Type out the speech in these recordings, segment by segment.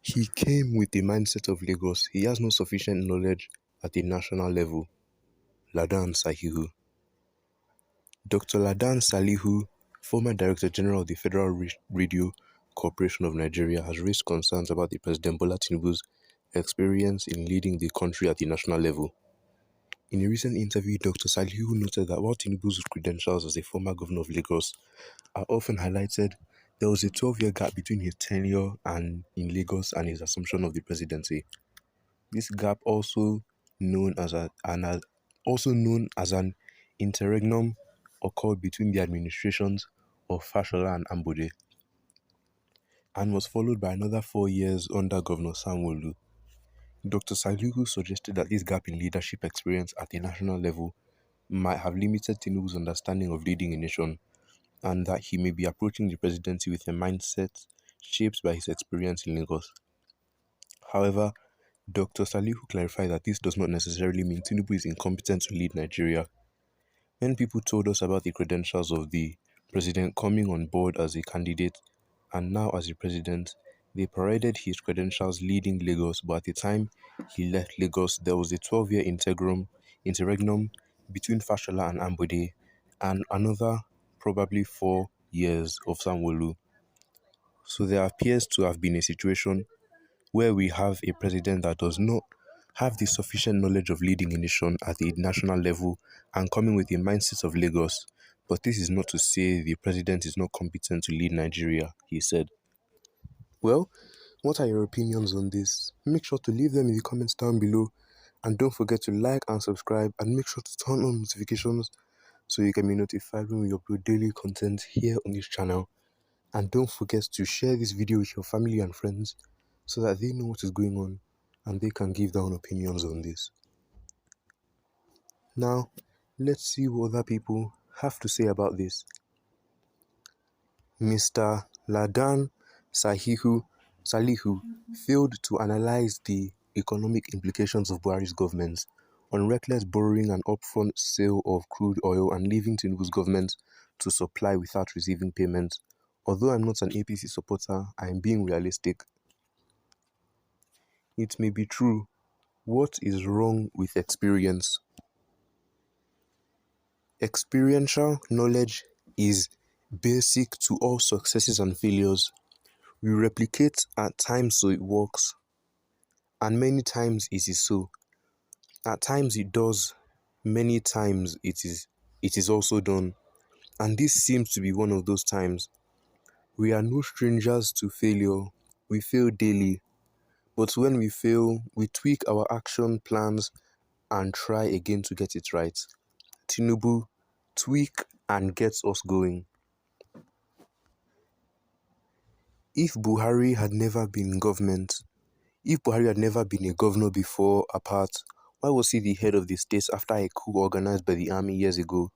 He came with the mindset of Lagos. He has no sufficient knowledge at the national level. Ladan Sahihu. Dr. Ladan Salihu, former Director General of the Federal Radio Corporation of Nigeria, has raised concerns about the President Bola Tinubu's experience in leading the country at the national level. In a recent interview, Dr. Salihu noted that while Tinubu's credentials as a former governor of Lagos are often highlighted, there was a 12-year gap between his tenure in Lagos and his assumption of the presidency. This gap, also known as an interregnum, occurred between the administrations of Fashola and Ambode, and was followed by another 4 years under Governor Sanwo-Olu. Dr. Salihu suggested that this gap in leadership experience at the national level might have limited Tinubu's understanding of leading a nation, and that he may be approaching the presidency with a mindset shaped by his experience in Lagos. However, Dr. Salihu clarified that this does not necessarily mean Tinubu is incompetent to lead Nigeria. When people told us about the credentials of the president coming on board as a candidate and now as a president, they paraded his credentials leading Lagos, but at the time he left Lagos, there was a 12-year interregnum between Fashola and Ambode, and another probably 4 years of Sanwo-Olu. So there appears to have been a situation where we have a president that does not have the sufficient knowledge of leading a nation at the national level and coming with the mindset of Lagos. But this is not to say the president is not competent to lead Nigeria, he said. Well, what are your opinions on this? Make sure to leave them in the comments down below, and don't forget to like and subscribe, and make sure to turn on notifications so you can be notified when we upload daily content here on this channel. And don't forget to share this video with your family and friends so that they know what is going on and they can give their own opinions on this. Now, let's see what other people have to say about this. Mr. Ladan Salihu failed to analyze the economic implications of Buhari's government on reckless borrowing and upfront sale of crude oil and leaving Tinubu's government to supply without receiving payment. Although I'm not an APC supporter, I am being realistic. It may be true. What is wrong with experience? Experiential knowledge is basic to all successes and failures. We replicate at times so it works, and many times it is so. At times it does, many times it is also done, and this seems to be one of those times. We are no strangers to failure. We fail daily, but when we fail, we tweak our action plans and try again to get it right. Tinubu, tweak and gets us going. If Buhari had never been a governor before apart, why was he the head of the state after a coup organized by the army years ago?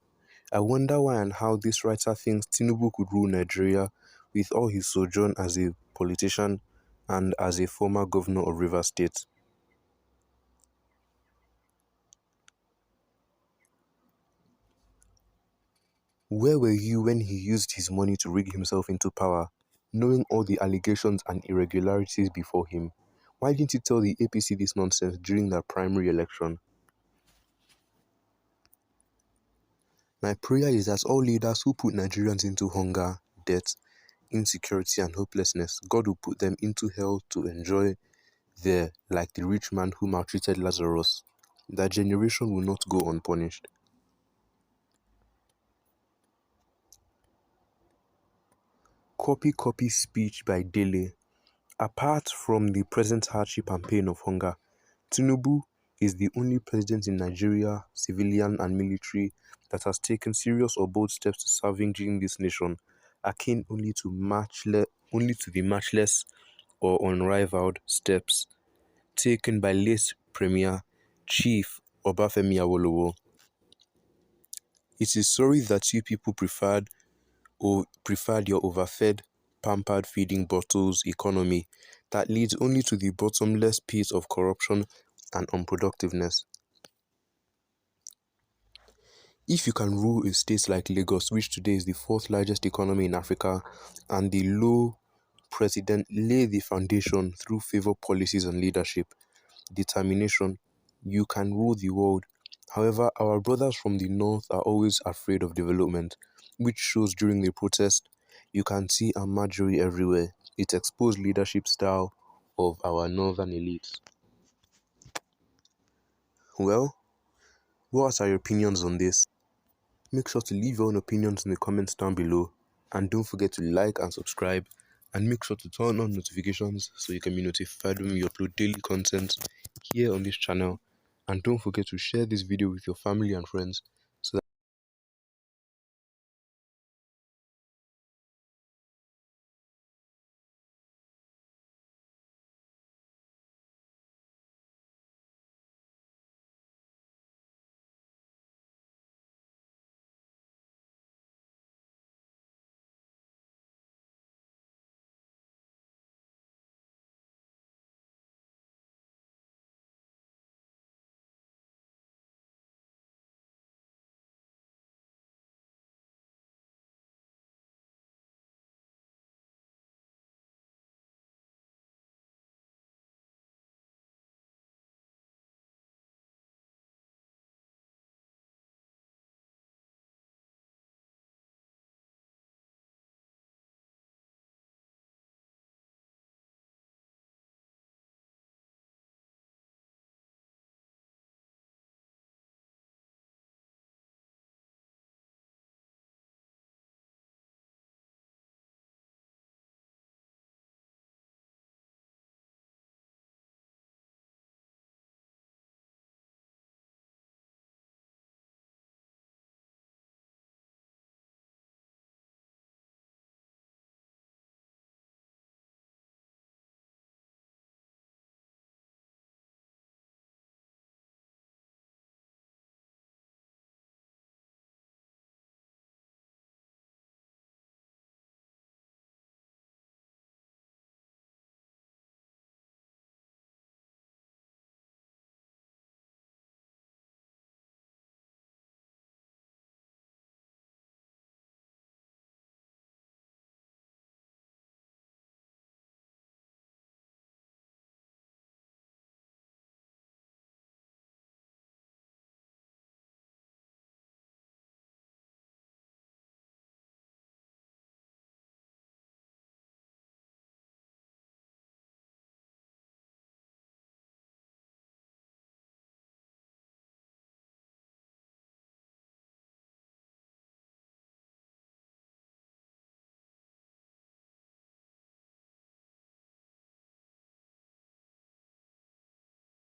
I wonder why and how this writer thinks Tinubu could rule Nigeria with all his sojourn as a politician and as a former governor of Rivers State. Where were you when he used his money to rig himself into power, knowing all the allegations and irregularities before him? Why didn't you tell the APC this nonsense during their primary election? My prayer is that all leaders who put Nigerians into hunger, debt, insecurity and hopelessness, God will put them into hell to enjoy there like the rich man who maltreated Lazarus. That generation will not go unpunished. Copy speech by Dele. Apart from the present hardship and pain of hunger, Tinubu is the only president in Nigeria, civilian and military, that has taken serious or bold steps to salvaging this nation, akin only to the matchless or unrivaled steps taken by late Premier Chief Obafemi Awolowo. It is sorry that you people preferred your overfed, pampered feeding bottles economy that leads only to the bottomless pit of corruption and unproductiveness. If you can rule a state like Lagos, which today is the 4th largest economy in Africa and the low President laid the foundation through favor policies and leadership, determination. You can rule the world. However, our brothers from the north are always afraid of development, which shows during the protest. You can see a Marjorie everywhere. It exposed leadership style of our northern elites. Well, what are your opinions on this? Make sure to leave your own opinions in the comments down below, and don't forget to like and subscribe, and make sure to turn on notifications so you can be notified when we upload daily content here on this channel. And don't forget to share this video with your family and friends